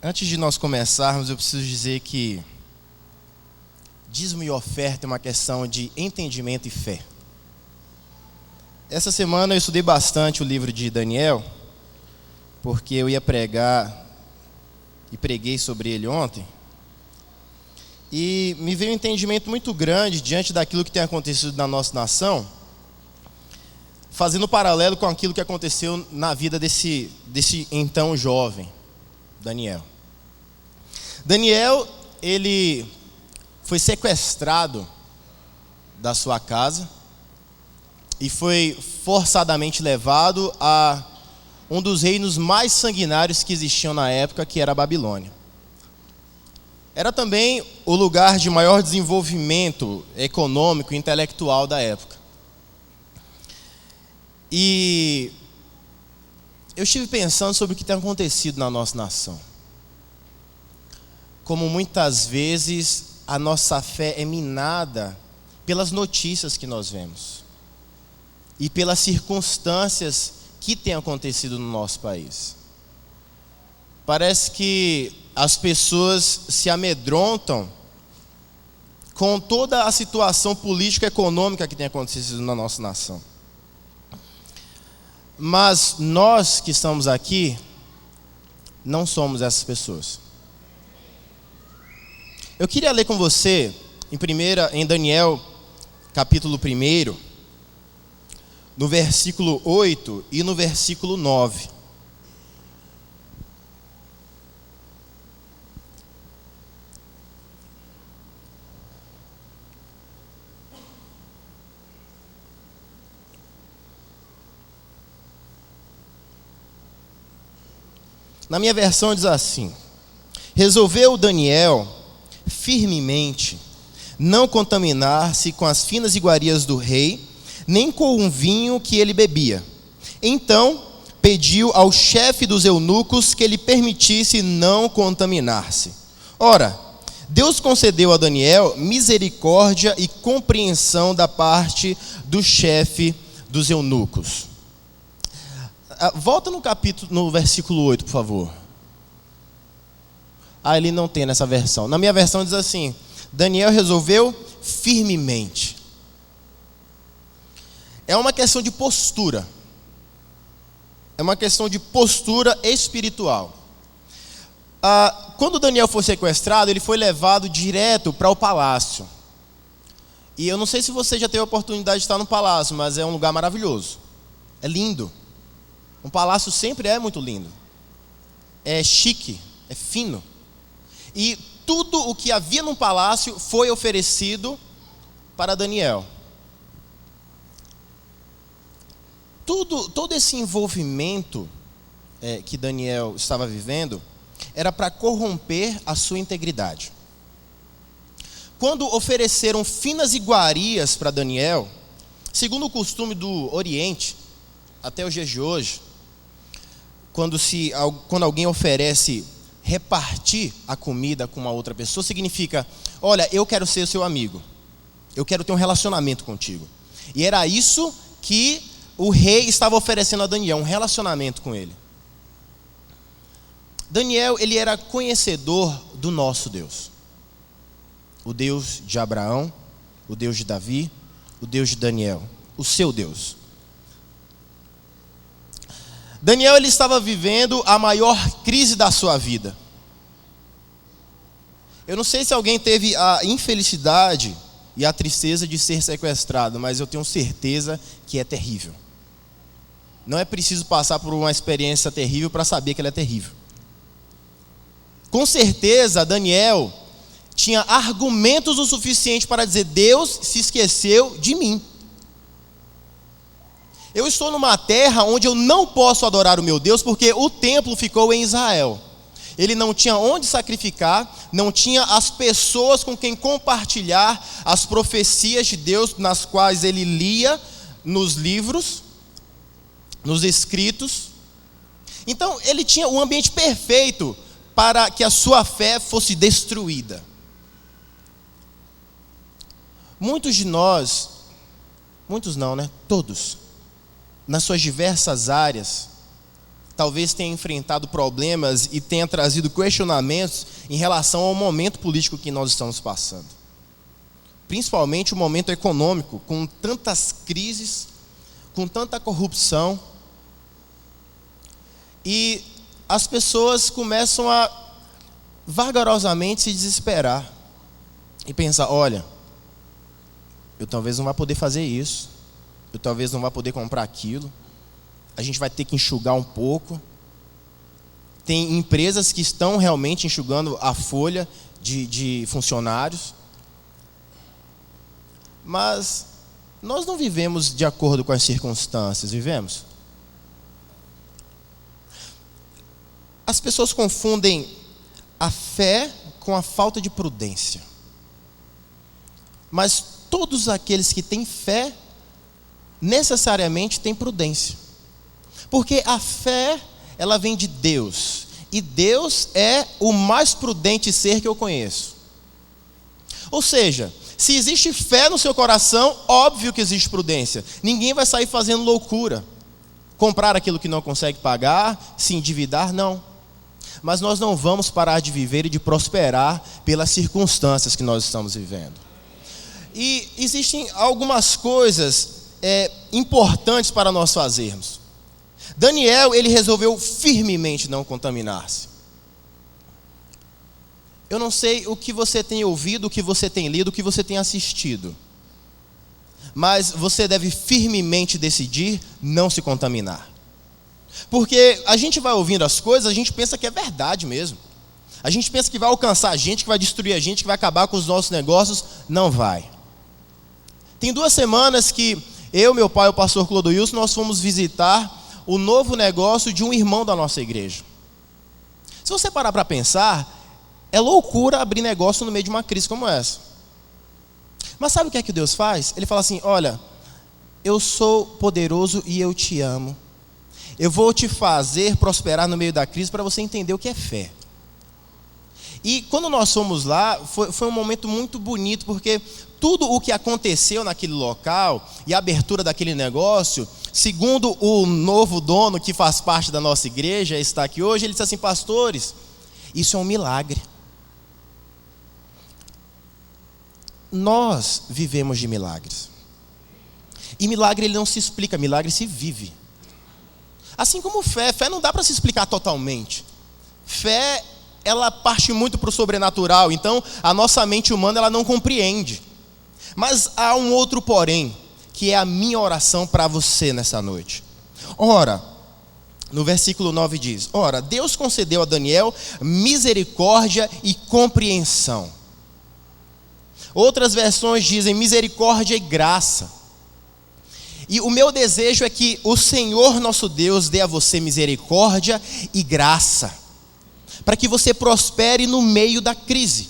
Antes de nós começarmos, eu preciso dizer que dízimo e oferta é uma questão de entendimento e fé. Essa semana eu estudei bastante o livro de Daniel, porque eu ia pregar e preguei sobre ele ontem. E me veio um entendimento muito grande diante daquilo que tem acontecido na nossa nação, fazendo paralelo com aquilo que aconteceu na vida desse então jovem, Daniel. Daniel, ele foi sequestrado da sua casa e foi forçadamente levado a um dos reinos mais sanguinários que existiam na época, que era a Babilônia. Era também o lugar de maior desenvolvimento econômico e intelectual da época. E eu estive pensando sobre o que tem acontecido na nossa nação. Como muitas vezes a nossa fé é minada pelas notícias que nós vemos e pelas circunstâncias que têm acontecido no nosso país. Parece que as pessoas se amedrontam com toda a situação política e econômica que tem acontecido na nossa nação. Mas nós que estamos aqui não somos essas pessoas. Eu queria ler com você em Daniel, capítulo 1, no versículo 8 e no versículo 9. Na minha versão diz assim: resolveu Daniel firmemente não contaminar-se com as finas iguarias do rei, nem com o vinho que ele bebia. Então pediu ao chefe dos eunucos que lhe permitisse não contaminar-se. Ora, Deus concedeu a Daniel misericórdia e compreensão da parte do chefe dos eunucos. Volta no versículo 8, por favor. Ele não tem nessa versão. Na minha versão diz assim: Daniel resolveu firmemente. É uma questão de postura. É uma questão de postura espiritual. Quando Daniel foi sequestrado, ele foi levado direto para o palácio. E eu não sei se você já teve a oportunidade de estar no palácio, mas é um lugar maravilhoso. É lindo. Um palácio sempre é muito lindo. É chique, é fino. E tudo o que havia no palácio foi oferecido para Daniel. Todo esse envolvimento que Daniel estava vivendo era para corromper a sua integridade. Quando ofereceram finas iguarias para Daniel, segundo o costume do Oriente, até os dias de hoje, quando alguém oferece repartir a comida com uma outra pessoa, significa: olha, eu quero ser seu amigo, eu quero ter um relacionamento contigo. E era isso que o rei estava oferecendo a Daniel, um relacionamento com ele. Daniel, ele era conhecedor do nosso Deus, o Deus de Abraão, o Deus de Davi, o Deus de Daniel, o seu Deus. Daniel, ele estava vivendo a maior crise da sua vida. Eu não sei se alguém teve a infelicidade e a tristeza de ser sequestrado, mas eu tenho certeza que é terrível. Não é preciso passar por uma experiência terrível para saber que ela é terrível. Com certeza, Daniel tinha argumentos o suficiente para dizer: Deus se esqueceu de mim. Eu estou numa terra onde eu não posso adorar o meu Deus, porque o templo ficou em Israel. Ele não tinha onde sacrificar, não tinha as pessoas com quem compartilhar as profecias de Deus, nas quais ele lia nos livros, nos escritos. Então ele tinha um ambiente perfeito para que a sua fé fosse destruída. Muitos de nós, muitos não, né? Todos, nas suas diversas áreas, talvez tenha enfrentado problemas e tenha trazido questionamentos em relação ao momento político que nós estamos passando. Principalmente o momento econômico, com tantas crises, com tanta corrupção. E as pessoas começam a vagarosamente se desesperar e pensar: olha, eu talvez não vá poder fazer isso, eu talvez não vá poder comprar aquilo, a gente vai ter que enxugar um pouco. Tem empresas que estão realmente enxugando a folha de funcionários. Mas nós não vivemos de acordo com as circunstâncias, vivemos? As pessoas confundem a fé com a falta de prudência. Mas todos aqueles que têm fé, necessariamente têm prudência. Porque a fé, ela vem de Deus. E Deus é o mais prudente ser que eu conheço. Ou seja, se existe fé no seu coração, óbvio que existe prudência. Ninguém vai sair fazendo loucura. Comprar aquilo que não consegue pagar, se endividar, não. Mas nós não vamos parar de viver e de prosperar pelas circunstâncias que nós estamos vivendo. E existem algumas coisas importantes para nós fazermos. Daniel, ele resolveu firmemente não contaminar-se. Eu não sei o que você tem ouvido, o que você tem lido, o que você tem assistido. Mas você deve firmemente decidir não se contaminar. Porque a gente vai ouvindo as coisas, a gente pensa que é verdade mesmo. A gente pensa que vai alcançar a gente, que vai destruir a gente, que vai acabar com os nossos negócios. Não vai. Tem 2 semanas que eu, meu pai e o pastor Clodoilson, nós fomos visitar o novo negócio de um irmão da nossa igreja. Se você parar para pensar, é loucura abrir negócio no meio de uma crise como essa. Mas sabe o que é que Deus faz? Ele fala assim: olha, eu sou poderoso e eu te amo. Eu vou te fazer prosperar no meio da crise para você entender o que é fé. E quando nós fomos lá, foi um momento muito bonito, porque tudo o que aconteceu naquele local e a abertura daquele negócio, segundo o novo dono que faz parte da nossa igreja, está aqui hoje, ele disse assim: pastores, isso é um milagre. Nós vivemos de milagres. E milagre ele não se explica, milagre se vive. Assim como fé não dá para se explicar totalmente. Fé, ela parte muito para o sobrenatural, então a nossa mente humana ela não compreende. Mas há um outro porém, que é a minha oração para você nessa noite. Ora, no versículo 9 diz: ora, Deus concedeu a Daniel misericórdia e compreensão. Outras versões dizem misericórdia e graça. E o meu desejo é que o Senhor nosso Deus dê a você misericórdia e graça, para que você prospere no meio da crise,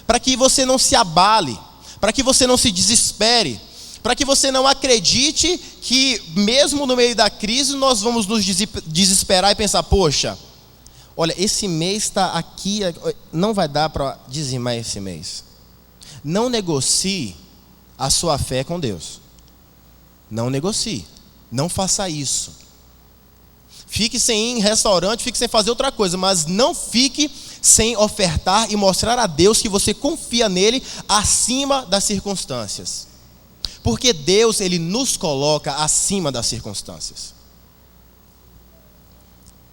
para que você não se abale, para que você não se desespere, para que você não acredite que mesmo no meio da crise nós vamos nos desesperar e pensar: poxa, olha, esse mês está aqui, não vai dar para dizimar esse mês. Não negocie a sua fé com Deus. Não negocie, não faça isso. Fique sem ir em restaurante, fique sem fazer outra coisa, mas não fique sem ofertar e mostrar a Deus que você confia nele acima das circunstâncias. Porque Deus, ele nos coloca acima das circunstâncias.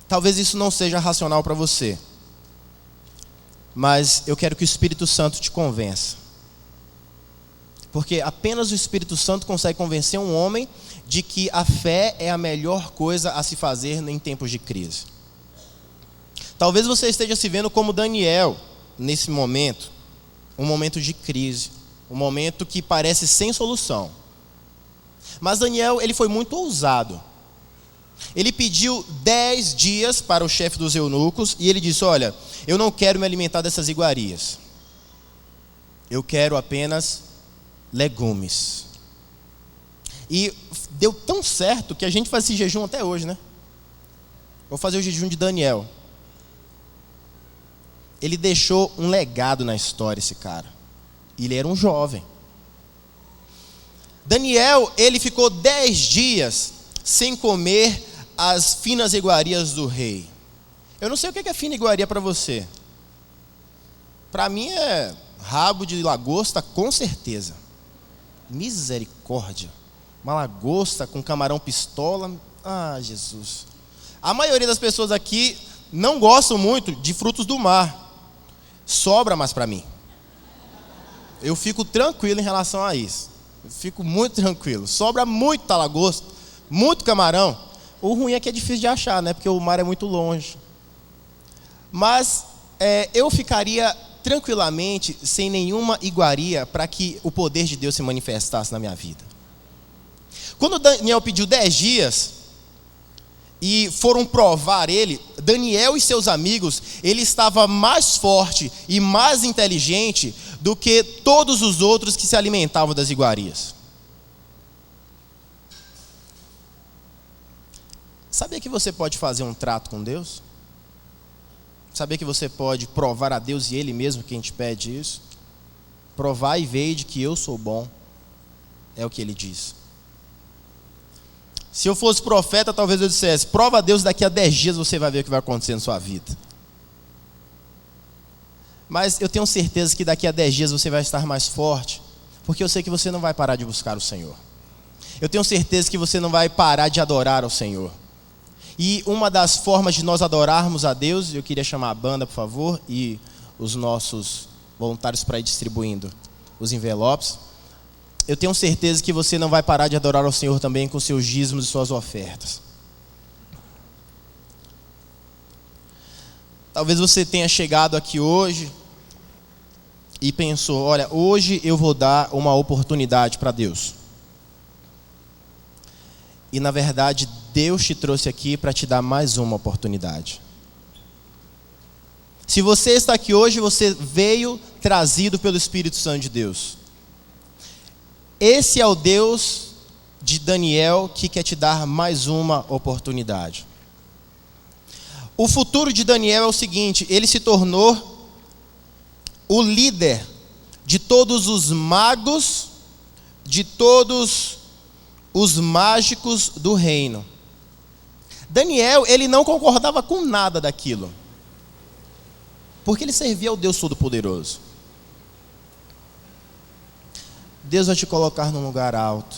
Talvez isso não seja racional para você, mas eu quero que o Espírito Santo te convença. Porque apenas o Espírito Santo consegue convencer um homem de que a fé é a melhor coisa a se fazer em tempos de crise. Talvez você esteja se vendo como Daniel nesse momento, um momento de crise, um momento que parece sem solução. Mas Daniel, ele foi muito ousado. Ele pediu 10 dias para o chefe dos eunucos e ele disse: olha, eu não quero me alimentar dessas iguarias. Eu quero apenas legumes. E deu tão certo que a gente faz esse jejum até hoje, né? Vou fazer o jejum de Daniel. Ele deixou um legado na história, esse cara. Ele era um jovem. Daniel, ele ficou 10 dias sem comer as finas iguarias do rei. Eu não sei o que é fina iguaria para você. Para mim é rabo de lagosta, com certeza. Misericórdia. Uma lagosta com camarão pistola. Ah, Jesus. A maioria das pessoas aqui não gostam muito de frutos do mar. Sobra mais para mim. Eu fico tranquilo em relação a isso. Eu fico muito tranquilo. Sobra muito lagosta, muito camarão. O ruim é que é difícil de achar, né? Porque o mar é muito longe. Mas eu ficaria tranquilamente, sem nenhuma iguaria, para que o poder de Deus se manifestasse na minha vida. Quando Daniel pediu 10 dias, e foram provar ele, Daniel e seus amigos, ele estava mais forte e mais inteligente do que todos os outros que se alimentavam das iguarias. Sabia que você pode fazer um trato com Deus? Sabia que você pode provar a Deus e Ele mesmo quem te pede isso? Provar e ver de que eu sou bom, é o que Ele diz. Se eu fosse profeta, talvez eu dissesse: prova a Deus, daqui a 10 dias você vai ver o que vai acontecer na sua vida. Mas eu tenho certeza que daqui a 10 dias você vai estar mais forte, porque eu sei que você não vai parar de buscar o Senhor. Eu tenho certeza que você não vai parar de adorar ao Senhor. E uma das formas de nós adorarmos a Deus, eu queria chamar a banda, por favor, e os nossos voluntários para ir distribuindo os envelopes. Eu tenho certeza que você não vai parar de adorar ao Senhor também com seus dízimos e suas ofertas. Talvez você tenha chegado aqui hoje e pensou: olha, hoje eu vou dar uma oportunidade para Deus. E na verdade, Deus te trouxe aqui para te dar mais uma oportunidade. Se você está aqui hoje, você veio trazido pelo Espírito Santo de Deus. Esse é o Deus de Daniel que quer te dar mais uma oportunidade. O futuro de Daniel é o seguinte: ele se tornou o líder de todos os magos, de todos os mágicos do reino. Daniel, ele não concordava com nada daquilo, porque ele servia ao Deus Todo-Poderoso. Deus vai te colocar num lugar alto.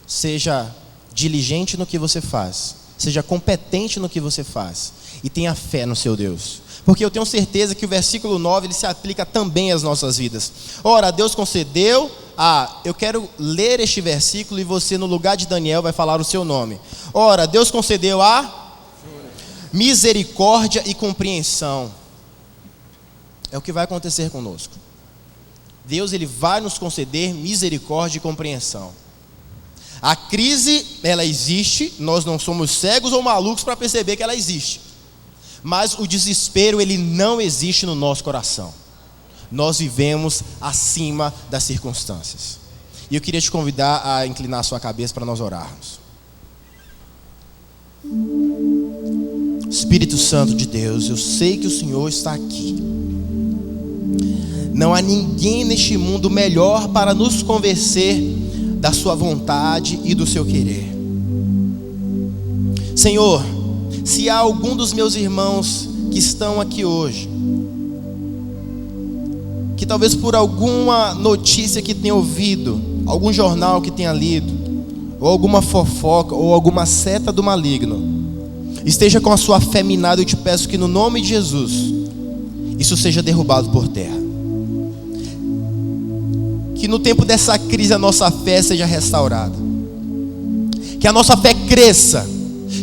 Seja diligente no que você faz, seja competente no que você faz, e tenha fé no seu Deus, porque eu tenho certeza que o versículo 9 ele se aplica também às nossas vidas. Ora, Deus concedeu eu quero ler este versículo e você, no lugar de Daniel, vai falar o seu nome. Ora, Deus concedeu a misericórdia e compreensão. É o que vai acontecer conosco. Deus, ele vai nos conceder misericórdia e compreensão. A crise, ela existe, nós não somos cegos ou malucos para perceber que ela existe. Mas o desespero, ele não existe no nosso coração. Nós vivemos acima das circunstâncias. E eu queria te convidar a inclinar a sua cabeça para nós orarmos. Espírito Santo de Deus, eu sei que o Senhor está aqui. Não há ninguém neste mundo melhor para nos convencer da sua vontade e do seu querer. Senhor, se há algum dos meus irmãos que estão aqui hoje, que talvez por alguma notícia que tenha ouvido, algum jornal que tenha lido, ou alguma fofoca, ou alguma seta do maligno, esteja com a sua fé minada, eu te peço que no nome de Jesus, isso seja derrubado por terra. Que no tempo dessa crise a nossa fé seja restaurada, que a nossa fé cresça,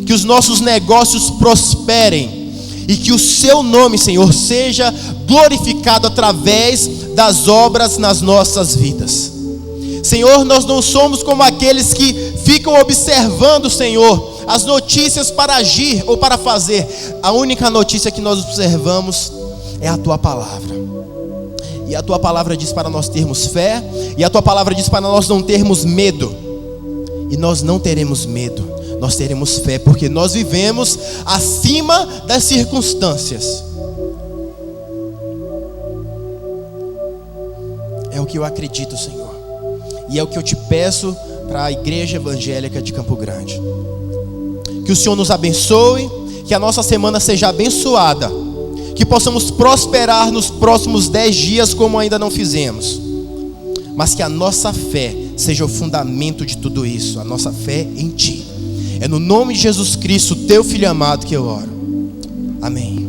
que os nossos negócios prosperem, e que o seu nome, Senhor, seja glorificado através das obras nas nossas vidas. Senhor, nós não somos como aqueles que ficam observando, Senhor, as notícias para agir ou para fazer. A única notícia que nós observamos é a Tua palavra. E a Tua palavra diz para nós termos fé, e a Tua palavra diz para nós não termos medo. E nós não teremos medo, nós teremos fé, porque nós vivemos acima das circunstâncias. É o que eu acredito, Senhor, e é o que eu te peço para a Igreja Evangélica de Campo Grande. Que o Senhor nos abençoe, que a nossa semana seja abençoada, que possamos prosperar nos próximos 10 dias como ainda não fizemos, mas que a nossa fé seja o fundamento de tudo isso, a nossa fé em Ti. É no nome de Jesus Cristo, Teu Filho amado, que eu oro. Amém.